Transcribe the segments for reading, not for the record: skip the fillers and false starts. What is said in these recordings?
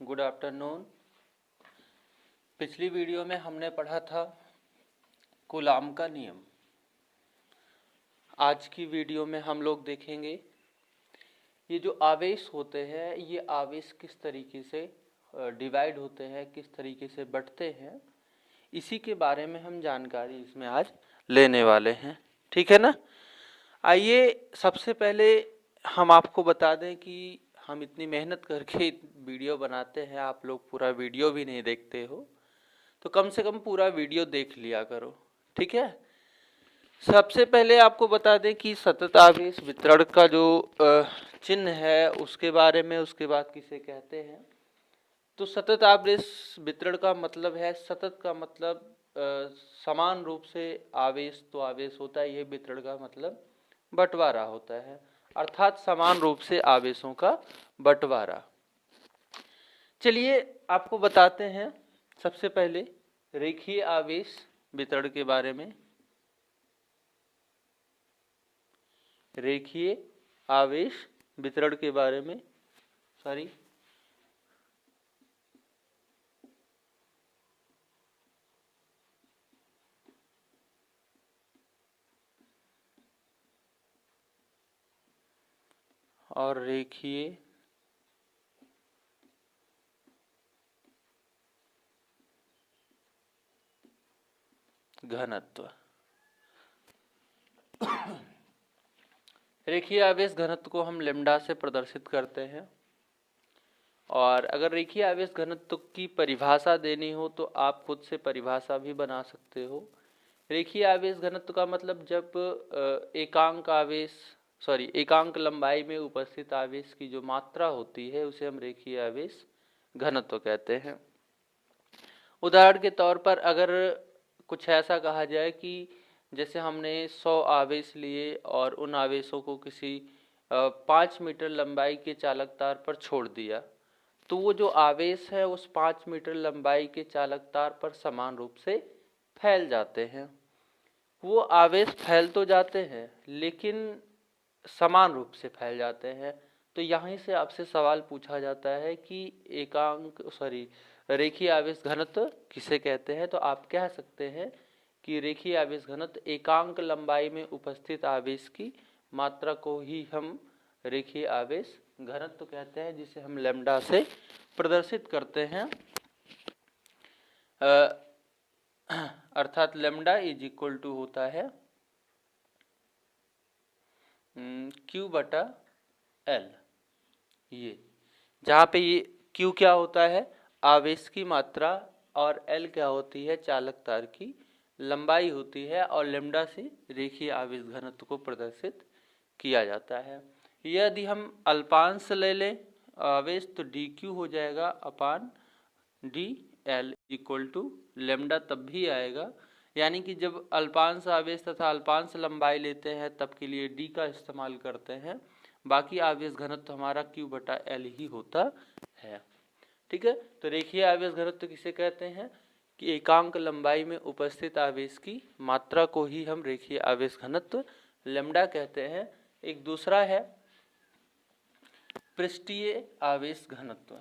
Good afternoon. पिछली video में हमने पढ़ा था कूलाम का नियम। आज की वीडियो में हम लोग देखेंगे ये जो आवेश होते हैं ये आवेश किस तरीके से डिवाइड होते हैं, किस तरीके से बढ़ते हैं, इसी के बारे में हम जानकारी इसमें आज लेने वाले हैं। ठीक है ना। आइए सबसे पहले हम आपको बता दें कि हम इतनी मेहनत करके वीडियो बनाते हैं, आप लोग पूरा वीडियो भी नहीं देखते हो, तो कम से कम पूरा वीडियो देख लिया करो। ठीक है। सबसे पहले आपको बता दें कि सतत आवेश वितरण का जो चिन्ह है उसके बारे में, उसके बाद किसे कहते हैं। तो सतत आवेश वितरण का मतलब है, सतत का मतलब समान रूप से आवेश तो आवेश होता है, ये वितरण का मतलब बंटवारा होता है, अर्थात समान रूप से आवेशों का बंटवारा। चलिए आपको बताते हैं सबसे पहले रेखीय आवेश वितरण के बारे में। रेखीय आवेश वितरण के बारे में और रेखीय घनत्व। रेखीय आवेश घनत्व को हम लैम्डा से प्रदर्शित करते हैं, और अगर रेखीय आवेश घनत्व की परिभाषा देनी हो तो आप खुद से परिभाषा भी बना सकते हो। रेखीय आवेश घनत्व का मतलब जब एकांक लंबाई में उपस्थित आवेश की जो मात्रा होती है उसे हम रेखीय आवेश घनत्व कहते हैं। उदाहरण के तौर पर अगर कुछ ऐसा कहा जाए कि जैसे हमने 100 आवेश लिए और उन आवेशों को किसी 5 मीटर लंबाई के चालक तार पर छोड़ दिया, तो वो जो आवेश है उस 5 मीटर लंबाई के चालक तार पर समान रूप से फैल जाते हैं। वो आवेश फैल तो जाते हैं लेकिन समान रूप से फैल जाते हैं। तो यहीं से आपसे सवाल पूछा जाता है कि रेखीय आवेश घनत्व किसे कहते हैं। तो आप कह सकते हैं कि रेखीय आवेश घनत्व एकांक लंबाई में उपस्थित आवेश की मात्रा को ही हम रेखीय आवेश घनत्व कहते हैं, जिसे हम लैम्डा से प्रदर्शित करते हैं। अर्थात लैम्डा इज इक्वल टू होता है Q बटा L। ये जहाँ पे ये Q क्या होता है, आवेश की मात्रा, और L क्या होती है, चालक तार की लंबाई होती है, और लैम्डा से रेखीय आवेश घनत्व को प्रदर्शित किया जाता है। यदि हम अल्पांश ले लें आवेश तो dQ हो जाएगा अपान dL इक्वल टू लैम्डा तब भी आएगा, यानी कि जब अल्पांश आवेश तथा अल्पांश लंबाई लेते हैं तब के लिए d का इस्तेमाल करते हैं, बाकी आवेश घनत्व हमारा Q बटा L ही होता है। ठीक है। तो रेखीय आवेश घनत्व किसे कहते हैं कि एकांक लंबाई में उपस्थित आवेश की मात्रा को ही हम रेखीय आवेश घनत्व लैम्डा कहते हैं। एक दूसरा है पृष्ठीय आवेश घनत्व।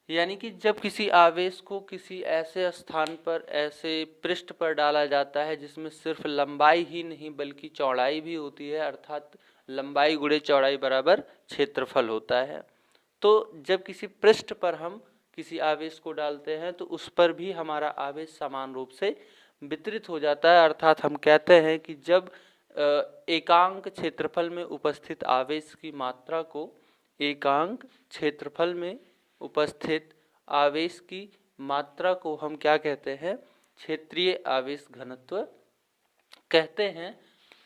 यानी कि जब किसी आवेश को किसी ऐसे स्थान पर, ऐसे पृष्ठ पर डाला जाता है जिसमें सिर्फ लंबाई ही नहीं बल्कि चौड़ाई भी होती है, अर्थात लंबाई गुणे चौड़ाई बराबर क्षेत्रफल होता है। तो जब किसी पृष्ठ पर हम किसी आवेश को डालते हैं तो उस पर भी हमारा आवेश समान रूप से वितरित हो जाता है, अर्थात हम कहते हैं कि जब एकांक क्षेत्रफल में उपस्थित आवेश की मात्रा को एकांक क्षेत्रफल में उपस्थित आवेश की मात्रा को हम क्या कहते हैं, क्षेत्रीय आवेश घनत्व कहते हैं।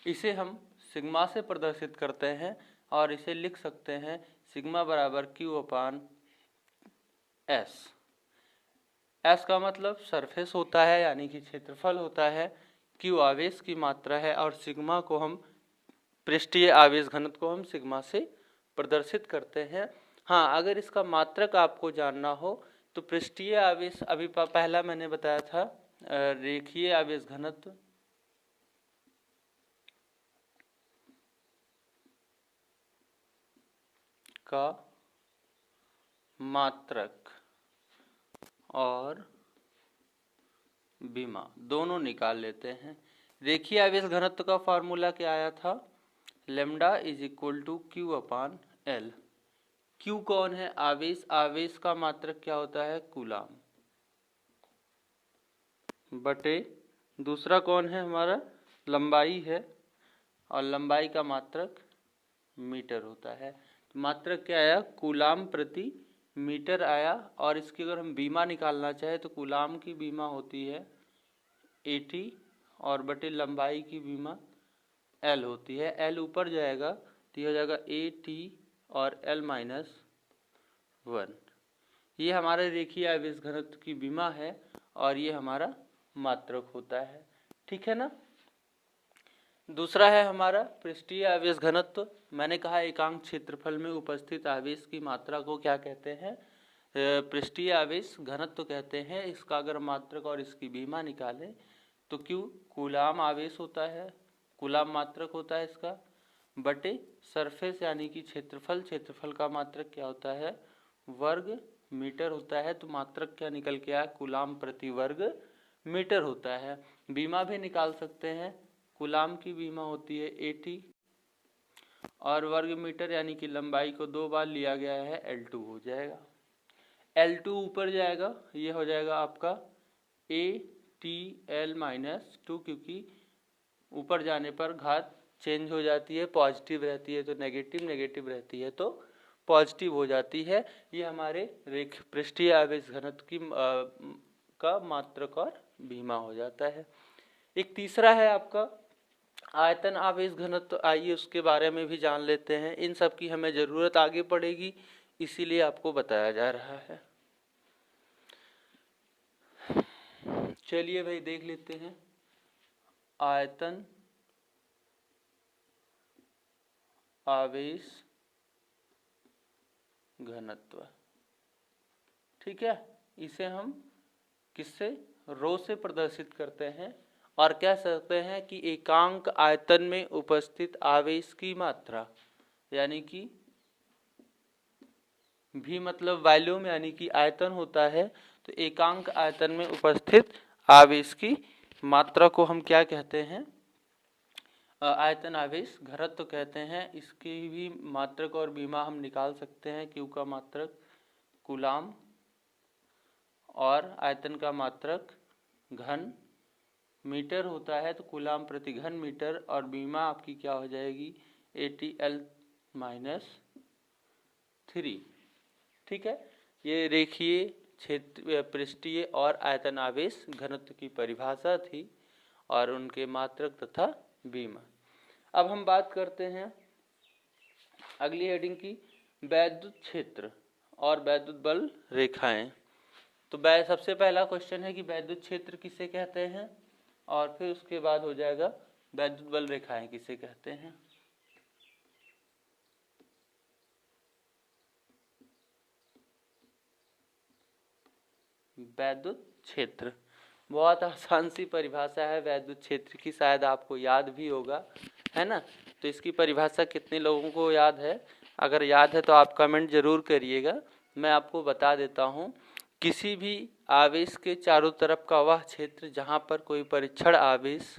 इसे हम सिग्मा से प्रदर्शित करते हैं और इसे लिख सकते हैं सिग्मा बराबर Q अपान S। S का मतलब सरफेस होता है यानी कि क्षेत्रफल होता है, Q आवेश की मात्रा है, और सिग्मा को हम पृष्ठीय आवेश घनत्व को हम सिग्मा से प्रदर्शित करते हैं। हाँ, अगर इसका मात्रक आपको जानना हो तो पृष्ठीय आवेश अभी पहला मैंने बताया था, रेखीय आवेश घनत्व का मात्रक और बीमा दोनों निकाल लेते हैं। रेखीय आवेश घनत्व का फॉर्मूला क्या आया था, lambda is equal to Q upon L. Q कौन है, आवेश, आवेश का मात्रक क्या होता है, कूलाम, बटे दूसरा कौन है हमारा, लंबाई है, और लंबाई का मात्रक मीटर होता है। तो मात्रक क्या आया, कूलाम प्रति मीटर आया। और इसकी अगर हम बीमा निकालना चाहे तो कूलाम की बीमा होती है 80 और बटे लंबाई की बीमा L होती है। L ऊपर जाएगा तो ये हो जाएगा AT और L माइनस 1। ये हमारे रेखीय आवेश घनत्व की बीमा है और ये हमारा मात्रक होता है, ठीक है ना। दूसरा है हमारा पृष्ठीय आवेश घनत्व। मैंने कहा एकांक क्षेत्रफल में उपस्थित आवेश की मात्रा को क्या कहते हैं, पृष्ठीय आवेश घनत्व कहते हैं। इसका अगर मात्रक और इसकी बीमा निकालें तो क्यों, कूलाम आवेश होता है, कूलाम मात्रक होता है इसका, बटे सरफेस यानी कि क्षेत्रफल, क्षेत्रफल का मात्रक क्या होता है, वर्ग मीटर होता है। तो मात्रक क्या निकल के आया, कूलाम प्रति वर्ग मीटर होता है। बीमा भी निकाल सकते हैं, कूलाम की बीमा होती है 80 और वर्ग मीटर यानी कि लंबाई को 2 बार लिया गया है, L2 हो जाएगा। L2 ऊपर जाएगा, ये हो जाएगा आपका ATL माइनस 2, क्योंकि ऊपर जाने पर घात चेंज हो जाती है, पॉजिटिव रहती है तो नेगेटिव, नेगेटिव रहती है तो पॉजिटिव हो जाती है। ये हमारे पृष्ठीय आवेश घनत्व की का मात्रक और बीमा हो जाता है। एक तीसरा है आपका आयतन आवेश घनत्व। आइए उसके बारे में भी जान लेते हैं। इन सब की हमें ज़रूरत आगे पड़ेगी, इसीलिए आपको बताया जा रहा है। चलिए भाई देख लेते हैं आयतन आवेश घनत्व, ठीक है। इसे हम किससे, रो से प्रदर्शित करते हैं और कह सकते हैं कि एकांक आयतन में उपस्थित आवेश की मात्रा, यानी कि भी मतलब वॉल्यूम यानी कि आयतन होता है। तो एकांक आयतन में उपस्थित आवेश की मात्रा को हम क्या कहते हैं, आयतन आवेश घनत्व कहते हैं। इसकी भी मात्रक और बीमा हम निकाल सकते हैं। क्यू का मात्रक कूलाम और आयतन का मात्रक घन मीटर होता है, तो कूलाम प्रति घन मीटर, और बीमा आपकी क्या हो जाएगी ATL माइनस 3, ठीक है। ये रेखीय क्षेत्र पृष्ठीय और आयतन आवेश घनत्व की परिभाषा थी और उनके मात्रक तथा बीमा। अब हम बात करते हैं अगली हेडिंग की, वैद्युत क्षेत्र और वैद्युत बल रेखाएं। तो सबसे पहला क्वेश्चन है कि वैद्युत क्षेत्र किसे कहते हैं, और फिर उसके बाद हो जाएगा वैद्युत बल रेखाएं किसे कहते हैं। वैद्युत क्षेत्र बहुत आसान सी परिभाषा है वैद्युत क्षेत्र की, शायद आपको याद भी होगा, है ना। तो इसकी परिभाषा कितने लोगों को याद है, अगर याद है तो आप कमेंट जरूर करिएगा। मैं आपको बता देता हूँ, किसी भी आवेश के चारों तरफ का वह क्षेत्र जहाँ पर कोई परीक्षण आवेश,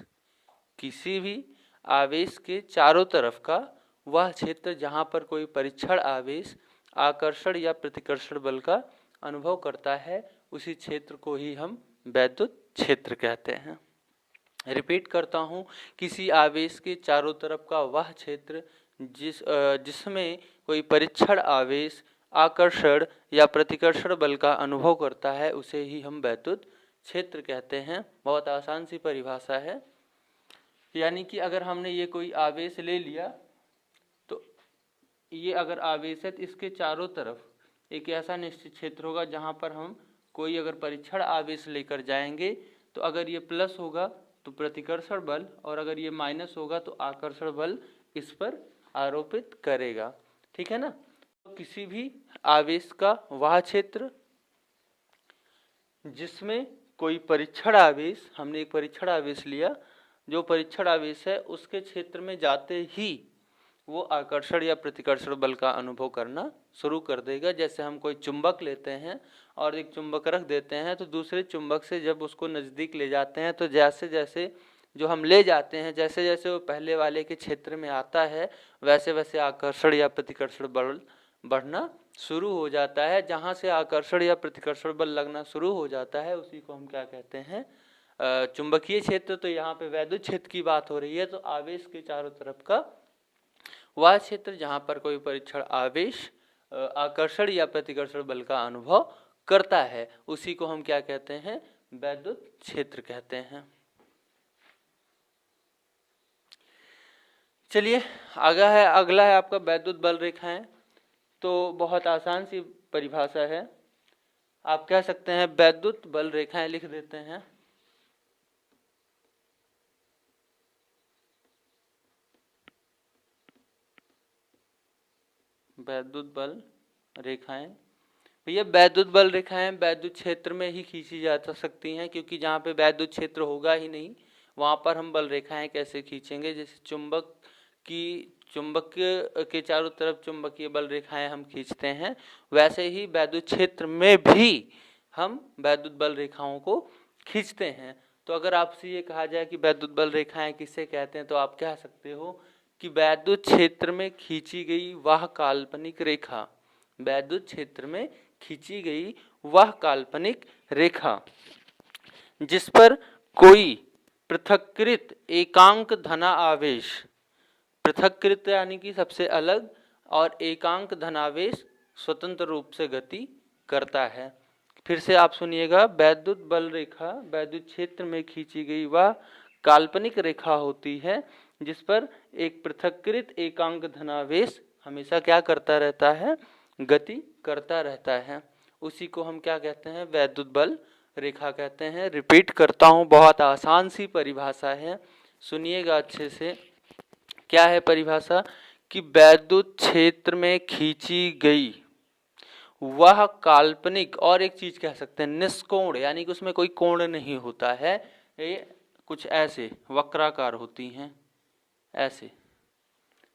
किसी भी आवेश के चारों तरफ का वह क्षेत्र जहाँ पर कोई परीक्षण आवेश आकर्षण या प्रतिकर्षण बल का अनुभव करता है, उसी क्षेत्र को ही हम वैद्युत क्षेत्र कहते हैं। रिपीट करता हूँ, किसी आवेश के चारों तरफ का वह क्षेत्र जिसमें कोई परीक्षण आवेश आकर्षण या प्रतिकर्षण बल का अनुभव करता है, उसे ही हम वैद्युत क्षेत्र कहते हैं। बहुत आसान सी परिभाषा है। यानी कि अगर हमने ये कोई आवेश ले लिया, तो ये अगर आवेश है तो इसके चारों तरफ एक ऐसा निश्चित क्षेत्र होगा जहाँ पर हम कोई अगर परीक्षण आवेश लेकर जाएंगे, तो अगर ये प्लस होगा तो प्रतिकर्षण बल, और अगर ये माइनस होगा तो आकर्षण बल इस पर आरोपित करेगा, ठीक है ना। तो किसी भी आवेश का वह क्षेत्र जिसमें कोई परीक्षण आवेश, हमने एक परीक्षण आवेश लिया, जो परीक्षण आवेश है उसके क्षेत्र में जाते ही वो आकर्षण या प्रतिकर्षण बल का अनुभव करना शुरू कर देगा। जैसे हम कोई चुंबक लेते हैं और एक चुंबक रख देते हैं, तो दूसरे चुंबक से जब उसको नज़दीक ले जाते हैं तो जैसे जैसे जो हम ले जाते हैं, जैसे जैसे वो पहले वाले के क्षेत्र में आता है, वैसे वैसे आकर्षण या प्रतिकर्षण बल बढ़ना शुरू हो जाता है। जहाँ से आकर्षण या प्रतिकर्षण बल लगना शुरू हो जाता है उसी को हम क्या कहते हैं, चुंबकीय क्षेत्र। तो यहाँ पे वैद्युत क्षेत्र की बात हो रही है, तो आवेश के चारों तरफ का वह क्षेत्र जहाँ पर कोई परीक्षण आवेश आकर्षण या प्रतिकर्षण बल का अनुभव करता है, उसी को हम क्या कहते हैं, वैद्युत क्षेत्र कहते हैं। चलिए अगला है आपका वैद्युत बल रेखाएं। तो बहुत आसान सी परिभाषा है, आप कह सकते हैं वैद्युत बल रेखाएं लिख देते हैं। वैद्युत बल रेखाएं, भैया वैद्युत बल रेखाएं वैद्युत क्षेत्र में ही खींची जा सकती हैं, क्योंकि जहाँ पे वैद्युत क्षेत्र होगा ही नहीं वहाँ पर हम बल रेखाएं कैसे खींचेंगे। जैसे चुंबक के चारों तरफ चुंबकीय बल रेखाएं हम खींचते हैं, वैसे ही वैद्युत क्षेत्र में भी हम वैद्युत बल रेखाओं को खींचते हैं। तो अगर आपसे ये कहा जाए कि वैद्युत बल रेखाएं किसे कहते हैं, तो आप कह सकते हो कि वैद्युत क्षेत्र में खींची गई वह काल्पनिक रेखा, वैद्युत क्षेत्र में खींची गई वह काल्पनिक रेखा जिस पर कोई पृथक्कृत एकांक धना आवेश, पृथक्कृत यानी कि सबसे अलग, और एकांक धनावेश स्वतंत्र रूप से गति करता है। फिर से आप सुनिएगा, वैद्युत बल रेखा वैद्युत क्षेत्र में खींची गई वह काल्पनिक रेखा होती है जिस पर एक पृथक्कृत एकांक धनावेश हमेशा क्या करता रहता है, गति करता रहता है। उसी को हम क्या कहते हैं, वैद्युत बल रेखा कहते हैं। रिपीट करता हूँ, बहुत आसान सी परिभाषा है, सुनिएगा अच्छे से। क्या है परिभाषा कि वैद्युत क्षेत्र में खींची गई वह काल्पनिक, और एक चीज कह सकते हैं निष्कोण, यानी कि उसमें कोई कोण नहीं होता है, ये कुछ ऐसे वक्राकार होती हैं ऐसे,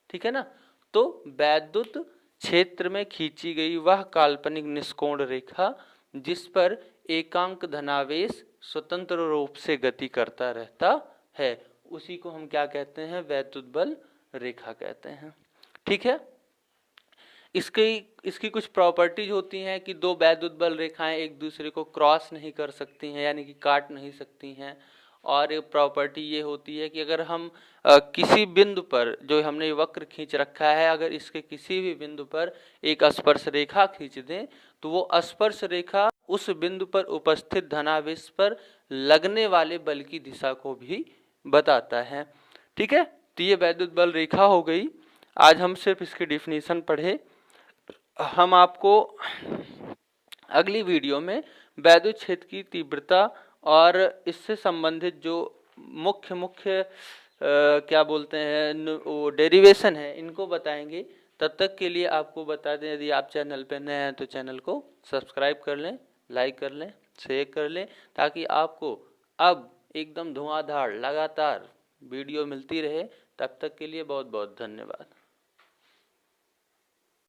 ठीक है ना। तो वैद्युत क्षेत्र में खींची गई वह काल्पनिक निष्कोण रेखा जिस पर एकांक धनावेश स्वतंत्र रूप से गति करता रहता है, उसी को हम क्या कहते हैं, वैद्युत बल रेखा कहते हैं। ठीक है, इसकी कुछ प्रॉपर्टीज होती हैं कि दो वैद्युत बल रेखाएं एक दूसरे को क्रॉस नहीं कर सकती हैं, यानी कि काट नहीं सकती हैं। और एक प्रॉपर्टी ये होती है कि अगर हम किसी बिंदु पर, जो हमने वक्र खींच रखा है, अगर इसके किसी भी बिंदु पर एक स्पर्श रेखा खींच दें तो वो स्पर्श रेखा उस बिंदु पर उपस्थित धनावेश पर लगने वाले बल की दिशा को भी बताता है। ठीक है, तो ये वैद्युत बल रेखा हो गई। आज हम सिर्फ इसकी डिफिनीशन पढ़े। हम आपको अगली वीडियो में वैद्युत क्षेत्र की तीव्रता और इससे संबंधित जो मुख्य क्या बोलते हैं वो डेरिवेशन है, इनको बताएंगे। तब तक के लिए आपको बता दें, यदि आप चैनल पर नए हैं तो चैनल को सब्सक्राइब कर लें, लाइक कर लें, शेयर कर लें, ताकि आपको अब एकदम धुआंधार लगातार वीडियो मिलती रहे। तब तक के लिए बहुत बहुत धन्यवाद।